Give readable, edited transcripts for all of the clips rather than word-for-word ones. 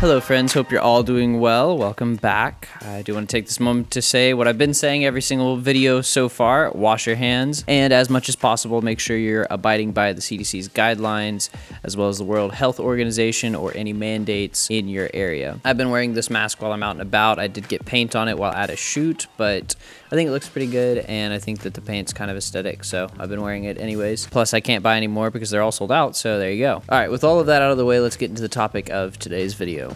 Hello friends, hope you're all doing well. Welcome back. I do want to take this moment to say what I've been saying every single video so far: wash your hands, and as much as possible make sure you're abiding by the CDC's guidelines as well as the World Health Organization or any mandates in your area. I've been wearing this mask while I'm out and about. I did get paint on it while at a shoot, but I think it looks pretty good, and I think that the paint's kind of aesthetic, so I've been wearing it anyways. Plus I can't buy any more because they're all sold out, so there you go. Alright, with all of that out of the way, let's get into the topic of today's video.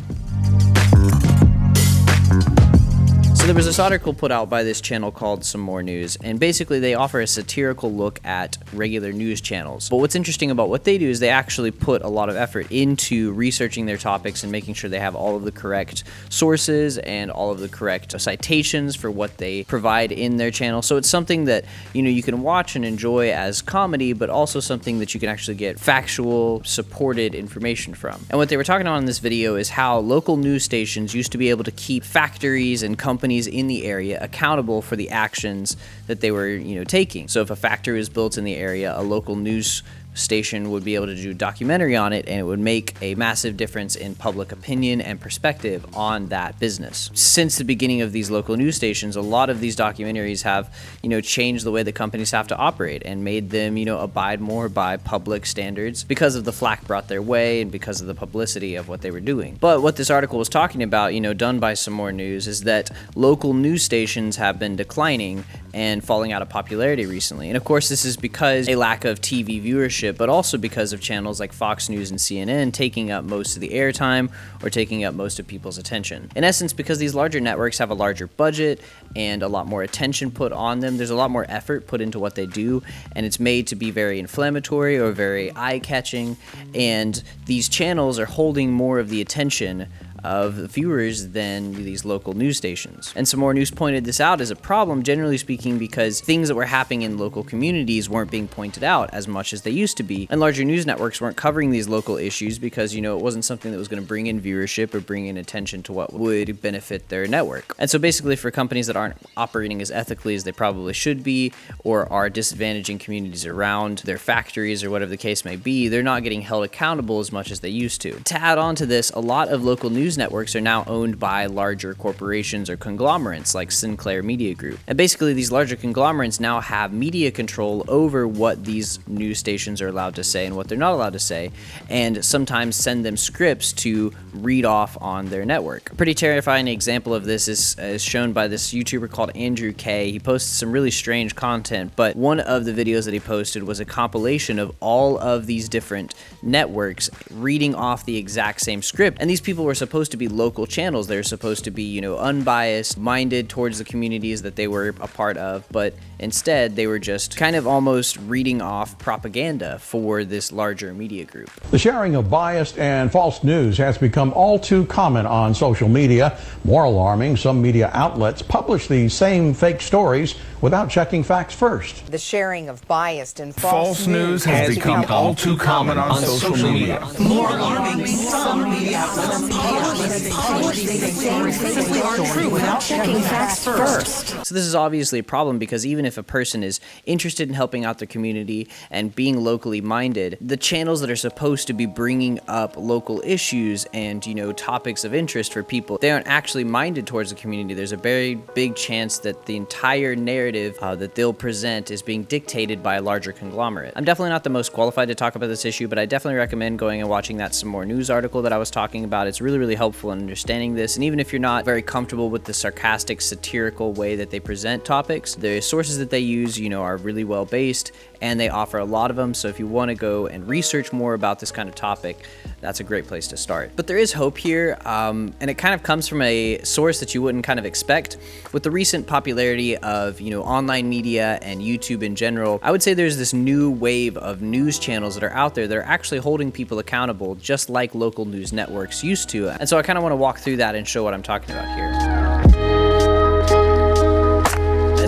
So there was this article put out by this channel called Some More News, and basically they offer a satirical look at regular news channels. But what's interesting about what they do is they actually put a lot of effort into researching their topics and making sure they have all of the correct sources and all of the correct citations for what they provide in their channel. So it's something that, you know, you can watch and enjoy as comedy, but also something that you can actually get factual, supported information from. And what they were talking about in this video is how local news stations used to be able to keep factories and companies in the area accountable for the actions that they were, taking. So if a factory was built in the area, a local news station would be able to do a documentary on it, and it would make a massive difference in public opinion and perspective on that business. Since the beginning of these local news stations, a lot of these documentaries have, changed the way the companies have to operate and made them, abide more by public standards because of the flack brought their way and because of the publicity of what they were doing. But what this article was talking about, done by Some More News, is that local news stations have been declining and falling out of popularity recently. And of course, this is because a lack of TV viewership, but also because of channels like Fox News and CNN taking up most of the airtime or taking up most of people's attention. In essence, because these larger networks have a larger budget and a lot more attention put on them, there's a lot more effort put into what they do, and it's made to be very inflammatory or very eye-catching, and these channels are holding more of the attention of viewers than these local news stations. And Some More News pointed this out as a problem, generally speaking, because things that were happening in local communities weren't being pointed out as much as they used to be, and larger news networks weren't covering these local issues because, it wasn't something that was going to bring in viewership or bring in attention to what would benefit their network. And so basically, for companies that aren't operating as ethically as they probably should be, or are disadvantaging communities around their factories or whatever the case may be, they're not getting held accountable as much as they used to. To add on to this, a lot of local news networks are now owned by larger corporations or conglomerates like Sinclair Media Group. And basically, these larger conglomerates now have media control over what these news stations are allowed to say and what they're not allowed to say, and sometimes send them scripts to read off on their network. A pretty terrifying example of this is shown by this YouTuber called Andrew K. He posted some really strange content, but one of the videos that he posted was a compilation of all of these different networks reading off the exact same script. And these people were supposed to be local channels. They're supposed to be, unbiased, minded towards the communities that they were a part of, but instead they were just kind of almost reading off propaganda for this larger media group. The sharing of biased and false news has become all too common on social media. More alarming, some media outlets publish these same fake stories without checking facts first. The sharing of biased and false news has become all too common on social media. More alarming, some media outlets publish these stories without checking facts first. So this is obviously a problem because even if a person is interested in helping out their community and being locally minded, the channels that are supposed to be bringing up local issues and, topics of interest for people, they aren't actually minded towards the community. There's a very big chance that the entire narrative that they'll present is being dictated by a larger conglomerate. I'm definitely not the most qualified to talk about this issue, but I definitely recommend going and watching that Some More News article that I was talking about. It's really, really helpful in understanding this, and even if you're not very comfortable with the sarcastic, satirical way that they present topics, the sources that they use, are really well based, and they offer a lot of them. So if you want to go and research more about this kind of topic, that's a great place to start. But there is hope here, and it kind of comes from a source that you wouldn't kind of expect. With the recent popularity of, online media and YouTube in general, I would say there's this new wave of news channels that are out there that are actually holding people accountable, just like local news networks used to. And so I kind of want to walk through that and show what I'm talking about here.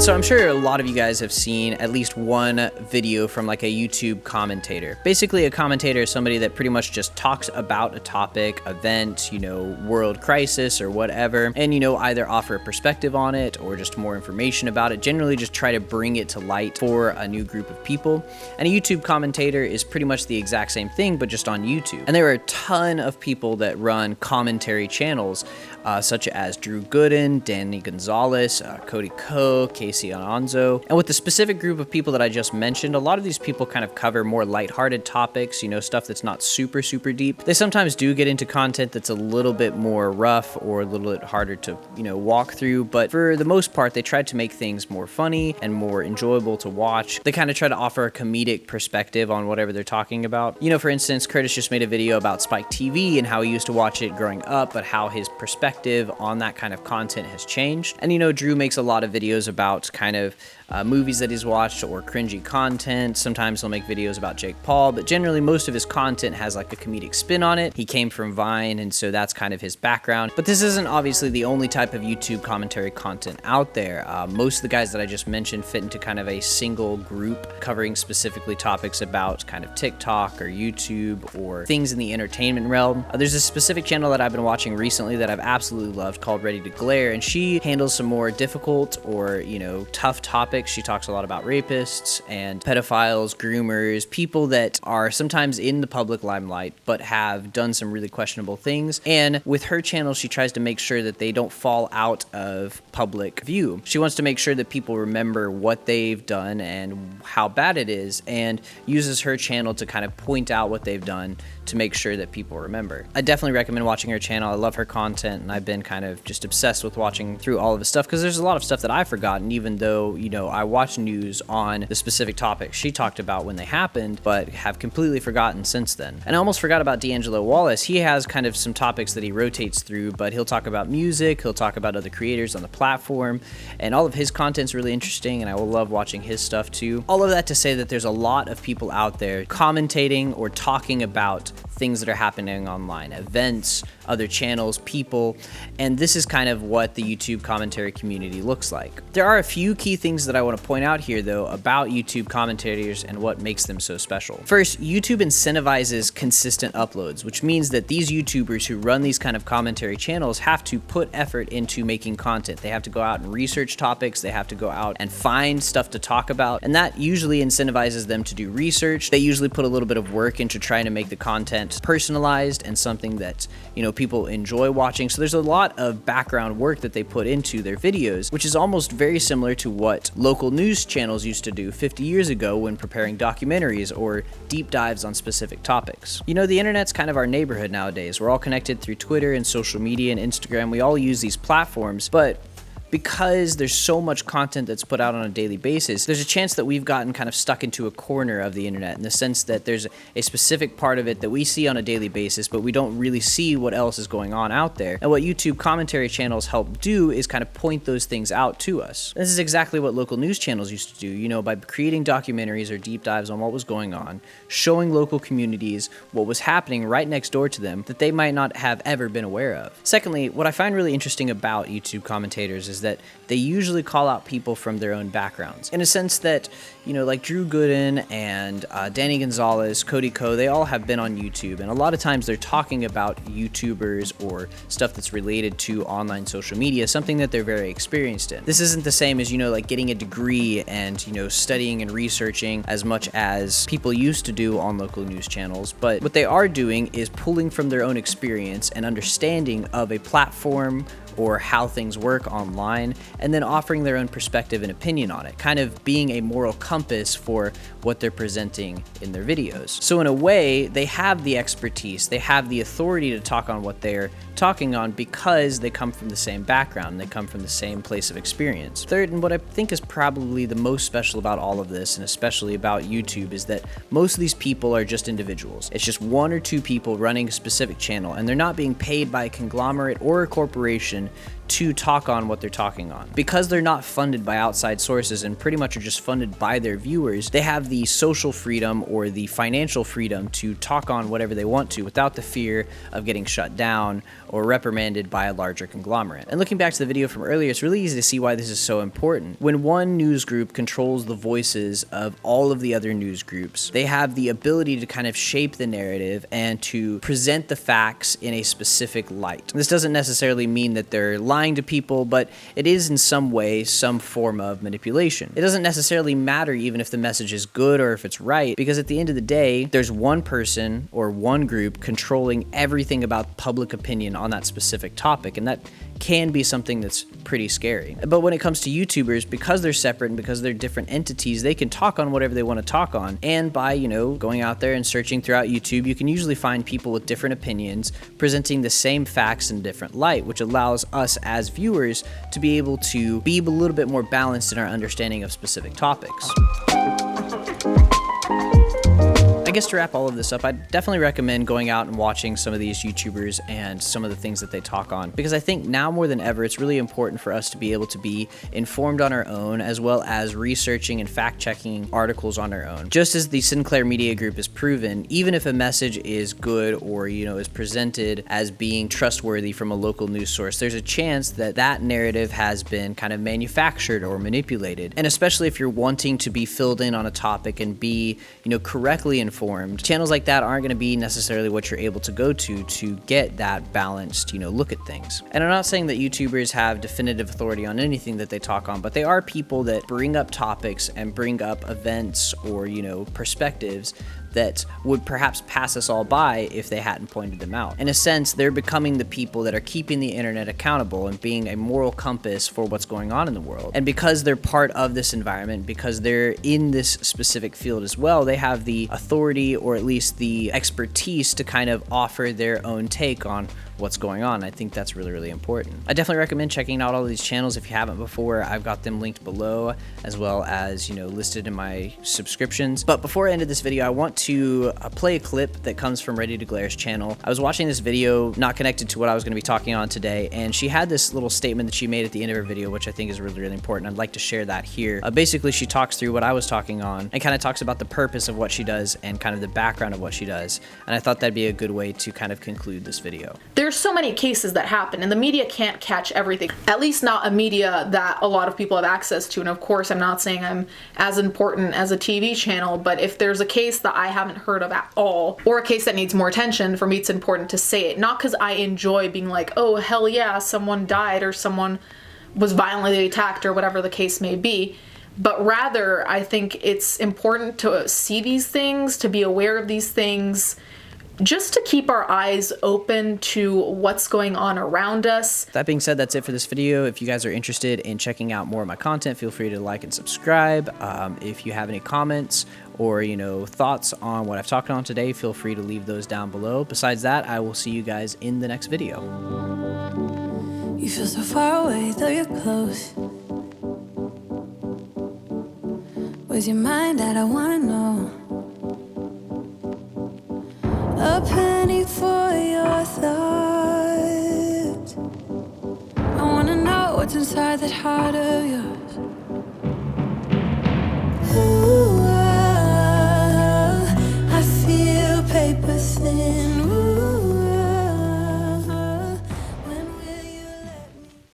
And so I'm sure a lot of you guys have seen at least one video from like a YouTube commentator. Basically, a commentator is somebody that pretty much just talks about a topic, event, world crisis or whatever, and either offer a perspective on it or just more information about it. Generally just try to bring it to light for a new group of people. And a YouTube commentator is pretty much the exact same thing, but just on YouTube. And there are a ton of people that run commentary channels, such as Gooden, Gonzales, Cody, Casey Aonso. And with the specific group of people that I just mentioned, a lot of these people kind of cover more lighthearted topics, stuff that's not super deep. They sometimes do get into content that's a little bit more rough or a little bit harder to, walk through, but for the most part, they try to make things more funny and more enjoyable to watch. They kind of try to offer a comedic perspective on whatever they're talking about. For instance, Curtis just made a video about Spike TV and how he used to watch it growing up, but how his perspective on that kind of content has changed. And Drew makes a lot of videos about kind of movies that he's watched or cringy content. Sometimes he'll make videos about Jake Paul, but generally most of his content has like a comedic spin on it. He came from Vine, and so that's kind of his background. But this isn't obviously the only type of YouTube commentary content out there. Most of the guys that I just mentioned fit into kind of a single group covering specifically topics about kind of TikTok or YouTube or things in the entertainment realm. There's a specific channel that I've been watching recently that I've absolutely loved called Ready to Glare, and she handles some more difficult or, tough topics. She talks a lot about rapists and pedophiles, groomers, people that are sometimes in the public limelight but have done some really questionable things. And with her channel, she tries to make sure that they don't fall out of public view. She wants to make sure that people remember what they've done and how bad it is, and uses her channel to kind of point out what they've done to make sure that people remember. I definitely recommend watching her channel. I love her content, and I've been kind of just obsessed with watching through all of the stuff because there's a lot of stuff that I've forgotten, even though, I watch news on the specific topics she talked about when they happened, but have completely forgotten since then. And I almost forgot about D'Angelo Wallace. He has kind of some topics that he rotates through, but he'll talk about music, he'll talk about other creators on the platform, and all of his content's really interesting, and I will love watching his stuff too. All of that to say that there's a lot of people out there commentating or talking about things that are happening online, events, other channels, people, and this is kind of what the YouTube commentary community looks like. There are a few key things that I want to point out here though about YouTube commentators and what makes them so special. First, YouTube incentivizes consistent uploads, which means that these YouTubers who run these kind of commentary channels have to put effort into making content. They have to go out and research topics, they have to go out and find stuff to talk about, and that usually incentivizes them to do research. They usually put a little bit of work into trying to make the content personalized and something that people enjoy watching. So there's a lot of background work that they put into their videos, which is almost very similar to what local news channels used to do 50 years ago when preparing documentaries or deep dives on specific topics. The internet's kind of our neighborhood nowadays. We're all connected through Twitter and social media and Instagram. We all use these platforms, but because there's so much content that's put out on a daily basis, there's a chance that we've gotten kind of stuck into a corner of the internet in the sense that there's a specific part of it that we see on a daily basis, but we don't really see what else is going on out there. And what YouTube commentary channels help do is kind of point those things out to us. This is exactly what local news channels used to do, by creating documentaries or deep dives on what was going on, showing local communities what was happening right next door to them that they might not have ever been aware of. Secondly, what I find really interesting about YouTube commentators is that they usually call out people from their own backgrounds, in a sense that, like Gooden and Gonzales, Cody, they all have been on YouTube, and a lot of times they're talking about YouTubers or stuff that's related to online social media, something that they're very experienced in. This isn't the same as, like getting a degree and, studying and researching as much as people used to do on local news channels, but what they are doing is pulling from their own experience and understanding of a platform or how things work online, and then offering their own perspective and opinion on it, kind of being a moral compass for what they're presenting in their videos. So in a way, they have the expertise, they have the authority to talk on what they're talking on because they come from the same background, they come from the same place of experience. Third, and what I think is probably the most special about all of this, and especially about YouTube, is that most of these people are just individuals. It's just one or two people running a specific channel, and they're not being paid by a conglomerate or a corporation to talk on what they're talking on. Because they're not funded by outside sources and pretty much are just funded by their viewers, they have the social freedom or the financial freedom to talk on whatever they want to without the fear of getting shut down or reprimanded by a larger conglomerate. And looking back to the video from earlier, it's really easy to see why this is so important. When one news group controls the voices of all of the other news groups, they have the ability to kind of shape the narrative and to present the facts in a specific light. This doesn't necessarily mean that they're lying to people, but it is in some way some form of manipulation. It doesn't necessarily matter even if the message is good or if it's right, because at the end of the day, there's one person or one group controlling everything about public opinion on that specific topic, and that can be something that's pretty scary. But when it comes to YouTubers, because they're separate and because they're different entities, they can talk on whatever they want to talk on. And by, going out there and searching throughout YouTube, you can usually find people with different opinions presenting the same facts in a different light, which allows us as viewers to be able to be a little bit more balanced in our understanding of specific topics. I guess to wrap all of this up, I'd definitely recommend going out and watching some of these YouTubers and some of the things that they talk on, because I think now more than ever, it's really important for us to be able to be informed on our own, as well as researching and fact-checking articles on our own. Just as the Sinclair Media Group has proven, even if a message is good or, is presented as being trustworthy from a local news source, there's a chance that that narrative has been kind of manufactured or manipulated. And especially if you're wanting to be filled in on a topic and be, correctly informed, channels like that aren't going to be necessarily what you're able to go to get that balanced, look at things. And I'm not saying that YouTubers have definitive authority on anything that they talk on, but they are people that bring up topics and bring up events or, perspectives that would perhaps pass us all by if they hadn't pointed them out. In a sense, they're becoming the people that are keeping the internet accountable and being a moral compass for what's going on in the world. And because they're part of this environment, because they're in this specific field as well, they have the authority or at least the expertise to kind of offer their own take on what's going on. I think that's really, really important. I definitely recommend checking out all of these channels if you haven't before. I've got them linked below, as well as, listed in my subscriptions. But before I ended this video, I want to play a clip that comes from Ready to Glare's channel. I was watching this video, not connected to what I was going to be talking on today, and she had this little statement that she made at the end of her video, which I think is really, really important. I'd like to share that here. Basically, she talks through what I was talking on and kind of talks about the purpose of what she does and kind of the background of what she does. And I thought that'd be a good way to kind of conclude this video. There's so many cases that happen, and the media can't catch everything. At least not a media that a lot of people have access to. And of course, I'm not saying I'm as important as a TV channel, but if there's a case that I haven't heard of at all, or a case that needs more attention, for me it's important to say it. Not because I enjoy being like, oh hell yeah, someone died or someone was violently attacked or whatever the case may be, but rather I think it's important to see these things, to be aware of these things, just to keep our eyes open to what's going on around us. That being said, that's it for this video. If you guys are interested in checking out more of my content, feel free to like and subscribe. If you have any comments or, thoughts on what I've talked on today, feel free to leave those down below. Besides that, I will see you guys in the next video. You feel so far away, though you're close. Where's your mind at? I wanna know. A penny for your thoughts. I wanna know what's inside that heart of